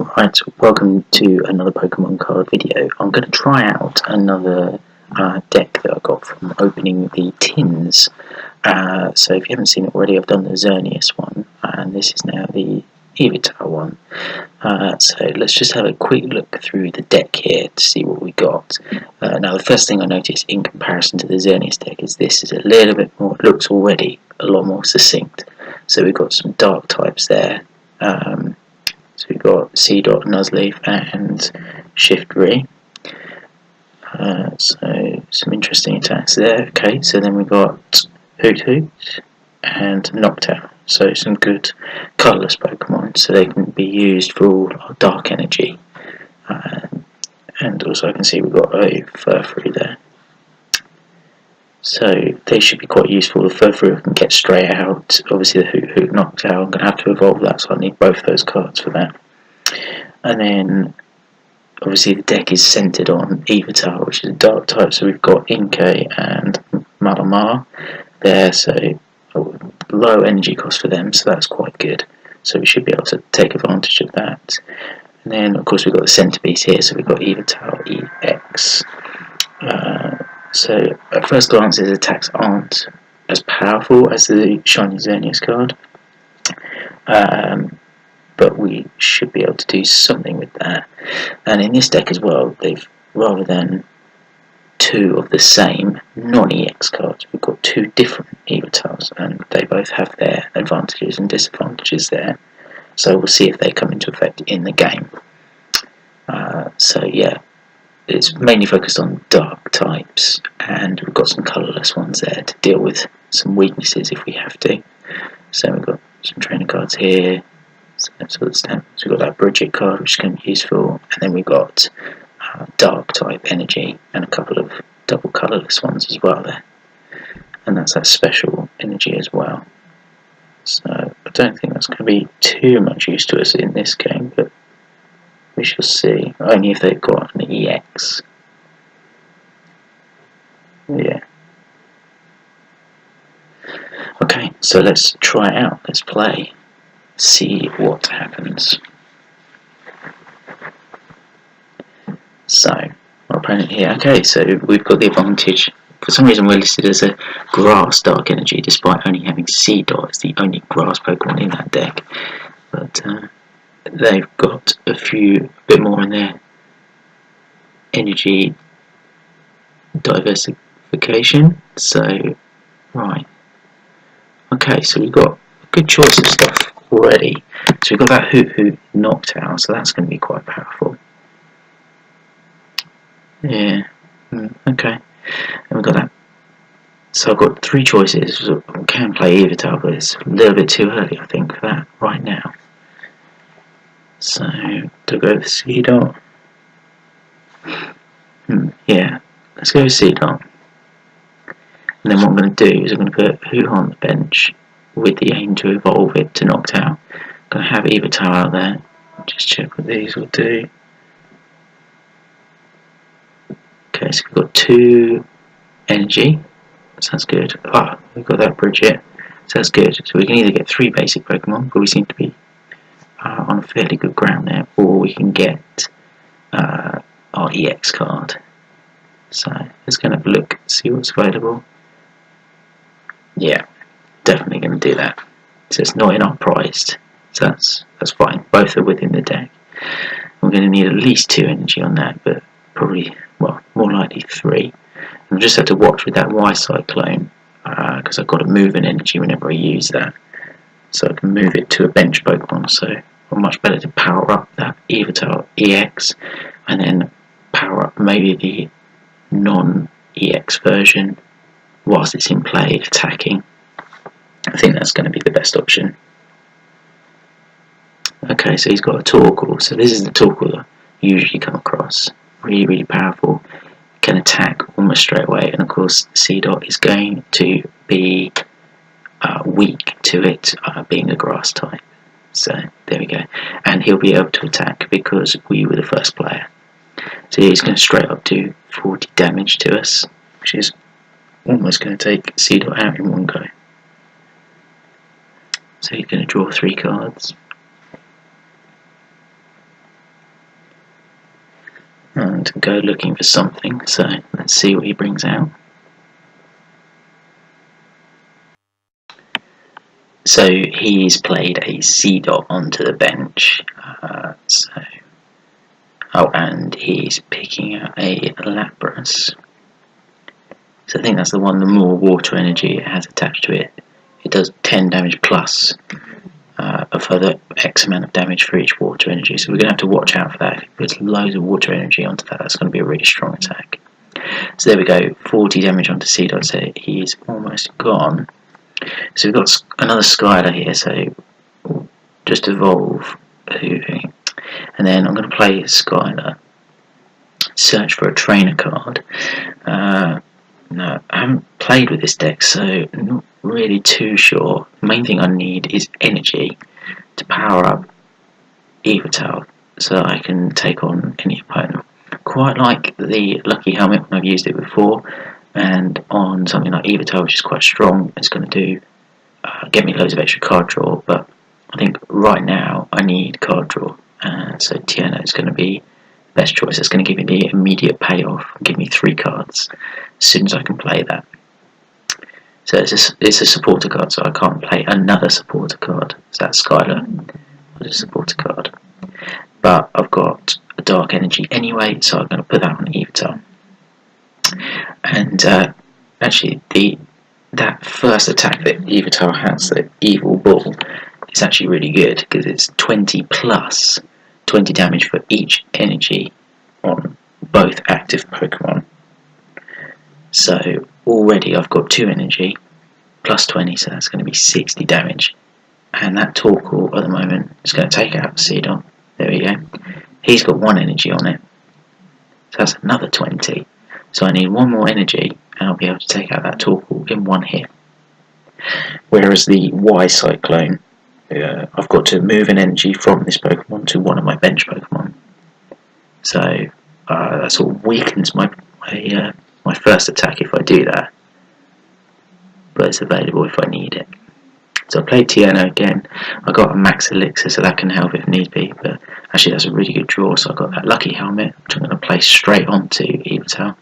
Alright, welcome to another Pokemon card video. I'm going to try out another deck that I got from opening the tins. So if you haven't seen it already, I've done the Xerneas one, and this is now the Yveltal one. So let's just have a quick look through the deck here to see what we got. Now the first thing I noticed in comparison to the Xerneas deck is this is a little bit more, it looks already a lot more succinct. So we've got some dark types there. So we've got C-Dot, Nuzleaf and Shiftry. So some interesting attacks there. Okay, so then we've got Hoot Hoot and Noctowl. So some good colourless Pokemon, so they can be used for all our dark energy. And also I can see we've got a Furfrou there. So they should be quite useful. The Furfrou can get straight out. Obviously the Hoot Hoot Noctowl, I'm going to have to evolve that, so I need both those cards for that. And then obviously the deck is centred on Yveltal, which is a dark type, so we've got Inkay and Malamar there, so low energy cost for them, so that's quite good. So we should be able to take advantage of that. And then of course we've got the centrepiece here, so we've got Yveltal EX. So at first glance his attacks aren't as powerful as the Shiny Xerneas card, but we should be able to do something with that. And in this deck as well, they've, rather than two of the same non-EX cards, we've got two different Yveltals, and they both have their advantages and disadvantages there. So we'll see if they come into effect in the game. So yeah, it's mainly focused on dark types, and we've got some colourless ones there to deal with some weaknesses if we have to. So we've got some trainer cards here, so we've got that Bridget card which is going to be useful, and then we've got dark type energy and a couple of double colourless ones as well there, and that's that special energy as well. So I don't think that's going to be too much use to us in this game, but we shall see. Only if they've got an EX. Yeah. Okay, so let's try it out. Let's play. See what happens. So, our opponent here. Okay, so we've got the advantage. For some reason we're listed as a grass dark energy, despite only having C-Dot as the only grass Pokemon in that deck. But they've got a bit more in their energy diversification. So, right. Okay, so we've got a good choice of stuff already. So we've got that Hoot Hoot Noctowl, so that's going to be quite powerful. Yeah, okay. And we've got that. So I've got three choices. I can play Yveltal, but it's a little bit too early, I think, for that right now. So, to go with C-Dot. Yeah, let's go with C-Dot. And then what I'm going to do is I'm going to put Hoot on the bench with the aim to evolve it to Noctowl. I'm going to have Yveltal out there. Just check what these will do. Okay, so we've got 2 energy. Sounds good. We've got that Bridget. So that's good. So we can either get 3 basic Pokemon, but we seem to be on a fairly good ground there, or we can get our EX card. So let's go and have a look, see what's available. Yeah, definitely going to do that. So it's not enough priced, so that's fine. Both are within the deck. We're going to need at least 2 energy on that, but probably, well, more likely 3. And I just have to watch with that Y-Cyclone, because I've got to move an energy whenever I use that. So I can move it to a bench Pokemon, so I'm much better to power up that Yveltal EX, and then power up maybe the non-EX version whilst it's in play attacking. I think that's going to be the best option. Okay, so he's got a Torkoal, so this is the Torkoal that you usually come across. Really, really powerful. Can attack almost straight away, and of course C-Dot is going to be weak to it being a grass type. So there we go, and he'll be able to attack because we were the first player. So he's going to straight up do 40 damage to us, which is almost going to take C-Dot out in one go. So he's going to draw 3 cards. and go looking for something. So let's see what he brings out. So he's played a C-Dot onto the bench. And he's picking out a Lapras. So I think that's the one, the more water energy it has attached to it. It does 10 damage plus a further X amount of damage for each water energy. So we're going to have to watch out for that. If it puts loads of water energy onto that, that's going to be a really strong attack. So there we go, 40 damage onto C-Dot, so he's almost gone. So we've got another Skylar here, so we'll just evolve. And then I'm going to play Skylar. Search for a trainer card. No, I haven't played with this deck, so I'm not really too sure. The main thing I need is energy to power up Yveltal so I can take on any opponent. Quite like the Lucky Helmet when I've used it before, and on something like Yveltal, which is quite strong, it's going to do get me loads of extra card draw, but I think right now I need card draw, so Tiana is going to be the best choice. It's going to give me the immediate payoff, give me 3 cards as soon as I can play that. So it's a supporter card, so I can't play another supporter card. So that's Skylar, a supporter card. But I've got a Dark Energy anyway, so I'm going to put that on Yveltal. And actually, that first attack that Yveltal has, the Evil Ball, is actually really good because it's 20 plus 20 damage for each energy on both active Pokemon. So already I've got 2 energy plus 20, so that's going to be 60 damage. And that Torkoal at the moment is going to take out C-Dot. There we go. He's got 1 energy on it, so that's another 20. So I need 1 more energy and I'll be able to take out that Torkoal in 1 hit. Whereas the Y Cyclone, I've got to move an energy from this Pokemon to one of my bench Pokemon. So that sort of weakens my first attack if I do that. But it's available if I need it. So I played Tiana again. I got a Max Elixir, so that can help if need be. But actually that's a really good draw, so I got that Lucky Helmet, which I'm going to play straight onto Yveltal.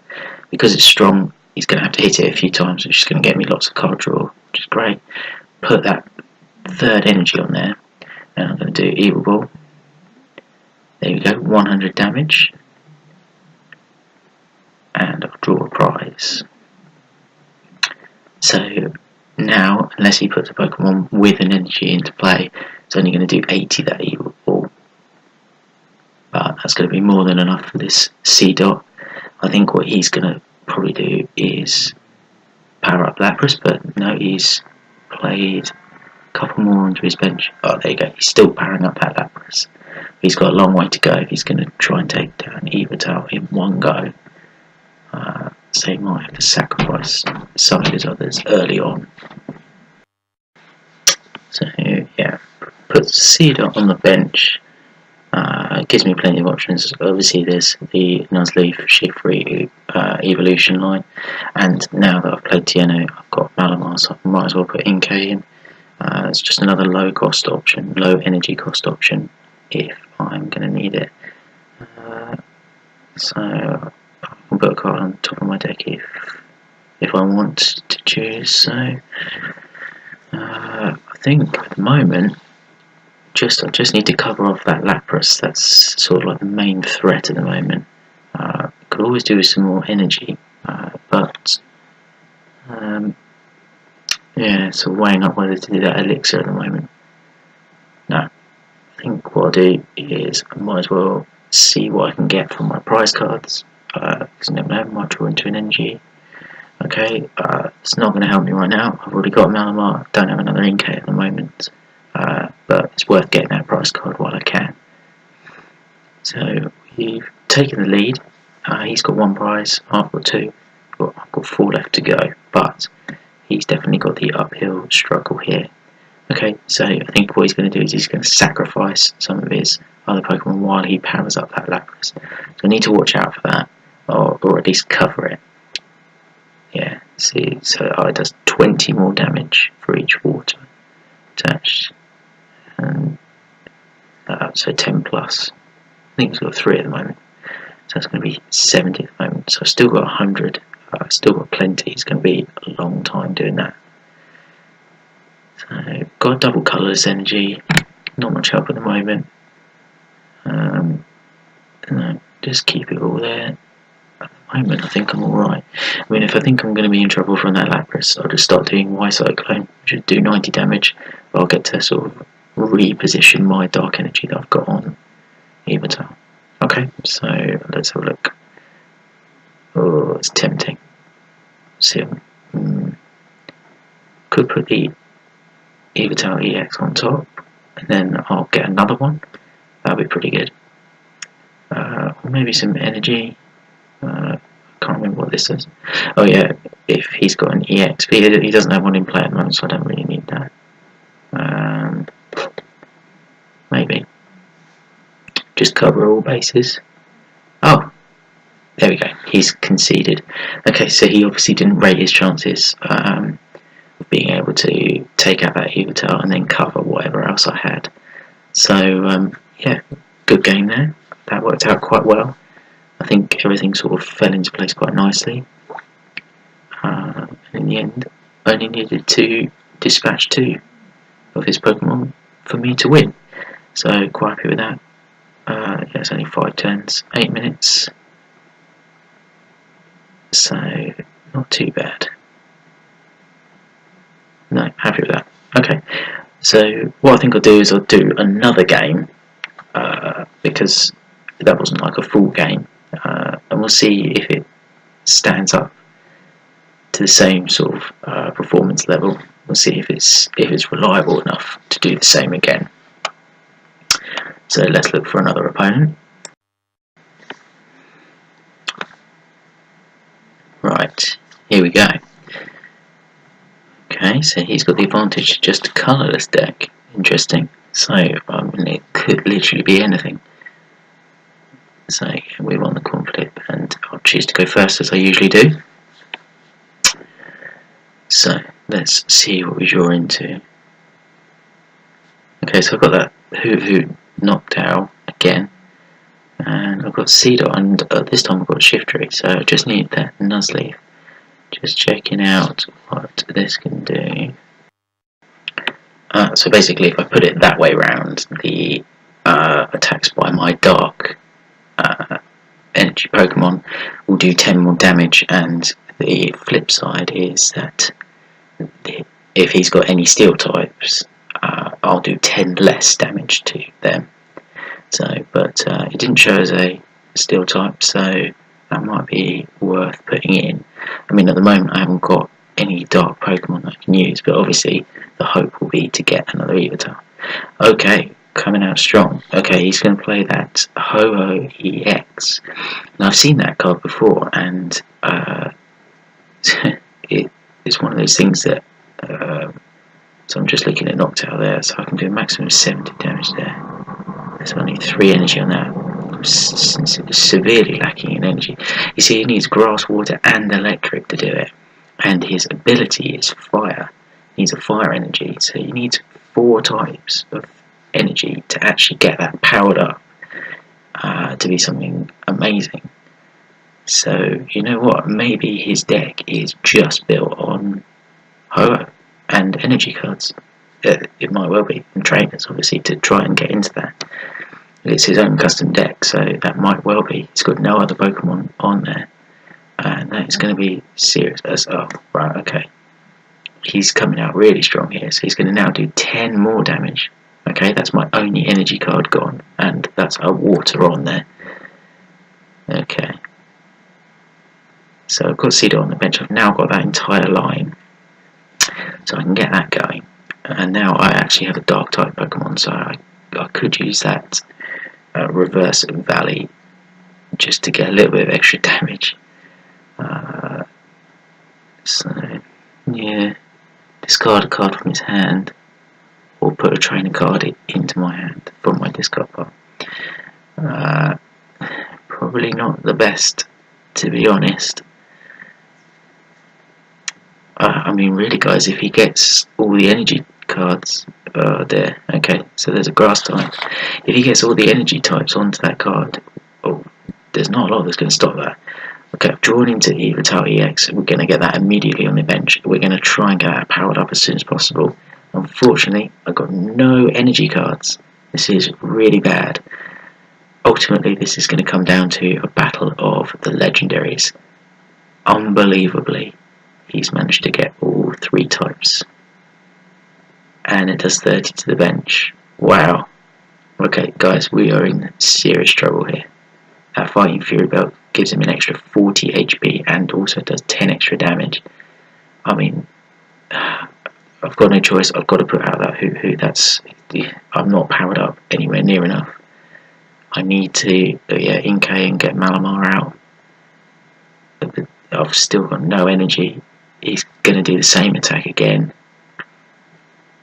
Because it's strong, he's going to have to hit it a few times, which is going to get me lots of card draw, which is great. Put that 3rd energy on there, and I'm going to do Evil Ball. There we go, 100 damage. And I'll draw a prize. So now, unless he puts a Pokemon with an energy into play, it's only going to do 80 that Evil Ball. But that's going to be more than enough for this C-Dot. I think what he's going to probably do is power up Lapras, but no, he's played a couple more onto his bench. Oh, there you go, he's still powering up that Lapras. He's got a long way to go if he's going to try and take down Yveltal in 1 go. So he might have to sacrifice some of his others early on. So yeah, put C-Dot on the bench. It gives me plenty of options. Obviously there's the Nuzleaf, Shiftry evolution line, and now that I've played Tiana, I've got Malamar, so I might as well put Inkay in. It's just another low cost option, low energy cost option if I'm going to need it. So I can put a card on top of my deck if I want to choose. So I think at the moment I just need to cover off that Lapras. That's sort of like the main threat at the moment. Could always do with some more energy, but yeah, so weighing up whether to do that Elixir at the moment. No, I think what I'll do is I might as well see what I can get from my prize cards, because I never know, I might draw into an energy. Okay, it's not going to help me right now. I've already got Malamar, don't have another Inkay at the moment. But it's worth getting that prize card while I can. So we've taken the lead. He's got 1 prize, I've got 2. I've got 4 left to go, but he's definitely got the uphill struggle here. Okay, so I think what he's going to do is he's going to sacrifice some of his other Pokemon while he powers up that Lapras. So I need to watch out for that, or at least cover it. Yeah, see, so it does 20 more damage for each water attached. And so 10 plus. I think he's got 3 at the moment. So that's going to be 70 at the moment. So I've still got 100. I've still got plenty. It's going to be a long time doing that. So got double colours energy. Not much help at the moment. Just keep it all there. At the moment, I think I'm alright. I mean, if I think I'm going to be in trouble from that Lapras, I'll just start doing Y Cyclone, which would do 90 damage. But I'll get to sort of reposition my Dark Energy that I've got on Yveltal. Okay, so let's have a look. Oh, it's tempting. So, could put the Yveltal EX on top, and then I'll get another one. That'll be pretty good. Or maybe some energy. I can't remember what this is. Oh yeah, if he's got an EX, but he doesn't have one in play at the moment, so I don't really need that. Maybe just cover all bases. Oh, there we go. He's conceded. Okay, so he obviously didn't rate his chances of being able to take out that Yveltal and then cover whatever else I had. So yeah, good game there. That worked out quite well. I think everything sort of fell into place quite nicely. In the end, I only needed to dispatch 2 of his Pokemon for me to win. So quite happy with that. Yeah, it's only 5 turns, 8 minutes. So not too bad. No, happy with that. Okay, so what I think I'll do is I'll do another game because that wasn't like a full game, and we'll see if it stands up to the same sort of performance level. We'll see if it's reliable enough to do the same again. So let's look for another opponent. Right, here we go. Okay, so he's got the advantage just a colourless deck. Interesting. So it could literally be anything. So we want the coin flip, and I'll choose to go first as I usually do. So let's see what we draw into. Okay, so I've got that Hoot knocked out again, and I've got Seedot, and this time I've got Shiftry, so I just need that Nuzleaf. Just checking out what this can do. So basically, if I put it that way round, the attacks by my Dark Energy Pokemon will do 10 more damage, and the flip side is that if he's got any Steel types, I'll do 10 less damage to them. So, but it didn't show as a Steel type, so that might be worth putting in. I mean, at the moment I haven't got any Dark Pokemon I can use, but obviously the hope will be to get another Yveltal. Okay, coming out strong. Okay, he's going to play that Ho-Oh EX. Now I've seen that card before, and it's one of those things that. So I'm just looking at Noctowl there, so I can do a maximum of 70 damage there. There's only 3 energy on that. I'm severely lacking in energy. You see, he needs grass, water, and electric to do it. And his ability is fire. He needs a fire energy, so he needs 4 types of energy to actually get that powered up to be something amazing. So, you know what? Maybe his deck is just built on Ho-Oh and energy cards. It might well be, and trainers obviously to try and get into that. It's his own custom deck, so that might well be. He's got no other Pokemon on there, and that is going to be serious. Oh, right, okay. He's coming out really strong here, so he's going to now do 10 more damage. Okay, that's my only energy card gone, and that's a water on there. Okay. So I've got Seedot on the bench. I've now got that entire line, so I can get that going. And now I actually have a Dark type Pokemon, so I could use that Reverse Valley just to get a little bit of extra damage. So yeah, discard a card from his hand, or put a trainer card into my hand from my discard pile. Probably not the best, to be honest. I mean, really, guys, if he gets all the energy cards there, okay, so there's a grass type. If he gets all the energy types onto that card, oh, there's not a lot that's going to stop that. Okay, I've drawn into Yveltal EX. We're going to get that immediately on the bench. We're going to try and get that powered up as soon as possible. Unfortunately, I've got no energy cards. This is really bad. Ultimately, this is going to come down to a battle of the legendaries. Unbelievably, he's managed to get all 3 types. And it does 30 to the bench. Wow. Okay, guys, we are in serious trouble here. That Fighting Fury Belt gives him an extra 40 HP and also does 10 extra damage. I mean, I've got no choice. I've got to put out that Hoo-Hoo. I'm not powered up anywhere near enough. I need to Inkay and get Malamar out. But I've still got no energy. He's going to do the same attack again.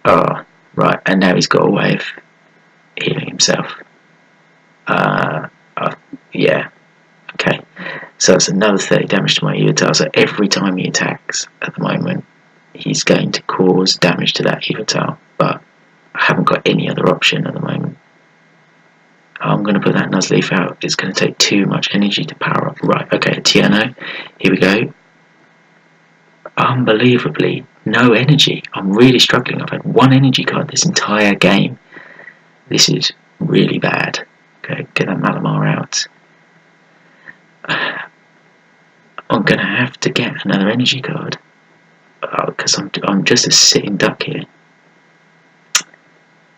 Oh, right, and now he's got a way of healing himself. Yeah, okay. So that's another 30 damage to my Yveltal. So every time he attacks at the moment, he's going to cause damage to that Yveltal. But I haven't got any other option at the moment. I'm going to put that Nuzleaf out. It's going to take too much energy to power up. Right, okay, Tierno. Here we go. Unbelievably, no energy. I'm really struggling. I've had 1 energy card this entire game. This is really bad. Okay, get that Malamar out. I'm going to have to get another energy card. Because I'm just a sitting duck here.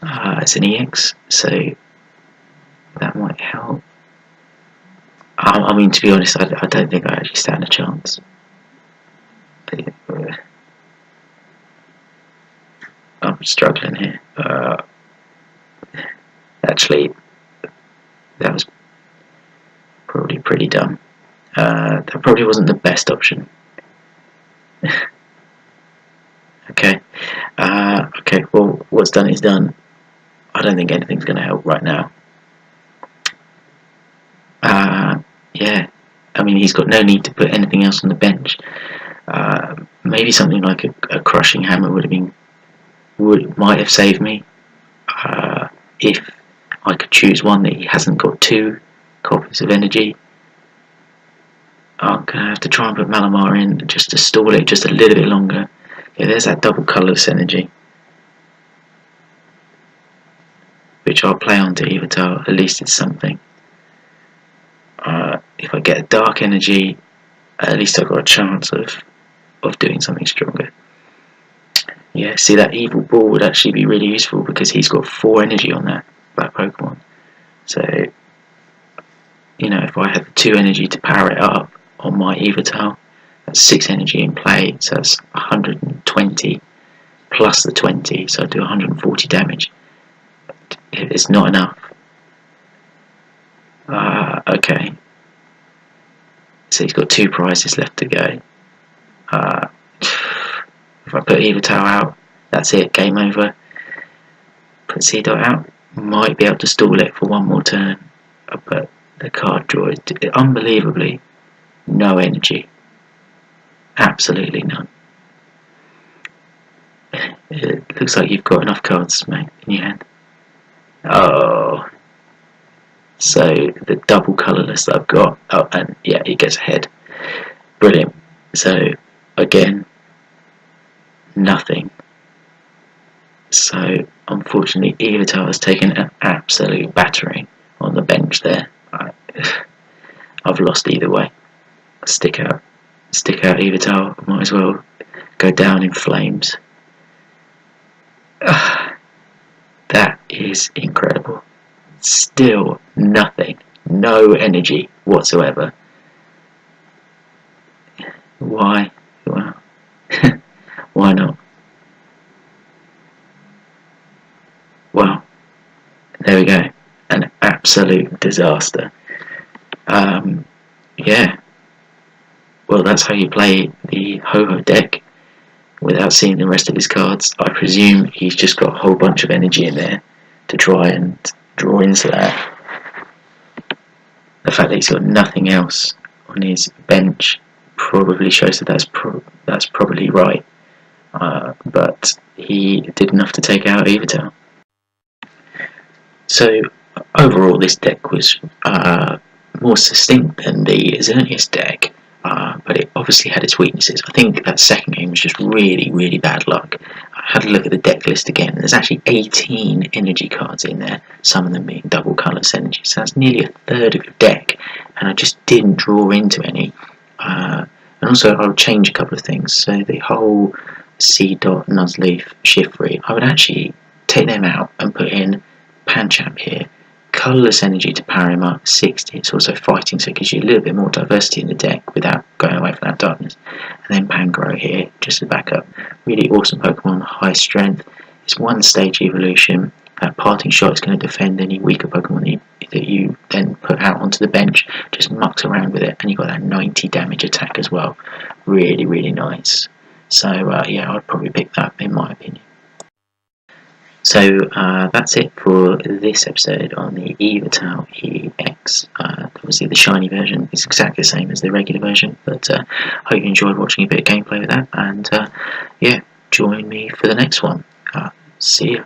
It's an EX, so that might help. I mean, to be honest, I don't think I actually stand a chance. I'm struggling here. Actually, that was probably pretty dumb. That probably wasn't the best option. Okay. Okay, well, what's done is done. I don't think anything's going to help right now. Yeah. I mean, he's got no need to put anything else on the bench. Maybe something like a crushing hammer might have saved me. If I could choose one that he hasn't got 2 copies of energy. I'm going to have to try and put Malamar in just to stall it just a little bit longer. Yeah, there's that double colourless energy, which I'll play on to Yveltal. At least it's something. If I get a dark energy, at least I've got a chance of doing something stronger. Yeah, see, that evil ball would actually be really useful because he's got 4 energy on that Pokemon. So, you know, if I had 2 energy to power it up on my Yveltal, that's 6 energy in play, so that's 120 plus the 20, so I do 140 damage. It's not enough. Okay. So he's got 2 prizes left to go. If I put Yveltal out, that's it, game over. Put C-Dot out, might be able to stall it for 1 more turn, but the card draw is unbelievably no energy. Absolutely none. It looks like you've got enough cards, mate, in your hand. Oh. So the double colourless that I've got, oh, and yeah, it gets ahead. Brilliant. So again, nothing. So unfortunately, Yveltal has taken an absolute battering on the bench there. I've lost either way. Stick out Yveltal. Might as well go down in flames. That is incredible. Still nothing. No energy whatsoever. Why? Well, why not? Well, there we go. An absolute disaster. Yeah. Well, that's how you play the Ho-Ho deck without seeing the rest of his cards. I presume he's just got a whole bunch of energy in there to try and draw into that. The fact that he's got nothing else on his bench probably shows that that's probably right. But he did enough to take out Yveltal. So overall, this deck was more succinct than the Xerneas deck, but it obviously had its weaknesses. I think that second game was just really, really bad luck. I had a look at the deck list again. There's actually 18 energy cards in there, some of them being double colour energy, so that's nearly a third of your deck, and I just didn't draw into any. And also I would change a couple of things. So the whole C. Nuzleaf Shiftry, I would actually take them out and put in Pancham here. Colourless energy to power him up, 60. It's also fighting, so it gives you a little bit more diversity in the deck without going away from that darkness. And then Pangro here, just to back up. Really awesome Pokemon, high strength. It's one stage evolution. That parting shot is going to defend any weaker Pokemon that you then put out onto the bench. Just mucks around with it, and you've got that 90 damage attack as well. Really, really nice. So yeah, I'd probably pick that in my opinion. So that's it for this episode on the Yveltal EX. Obviously the shiny version is exactly the same as the regular version, but I hope you enjoyed watching a bit of gameplay with that, and yeah, join me for the next one. See ya.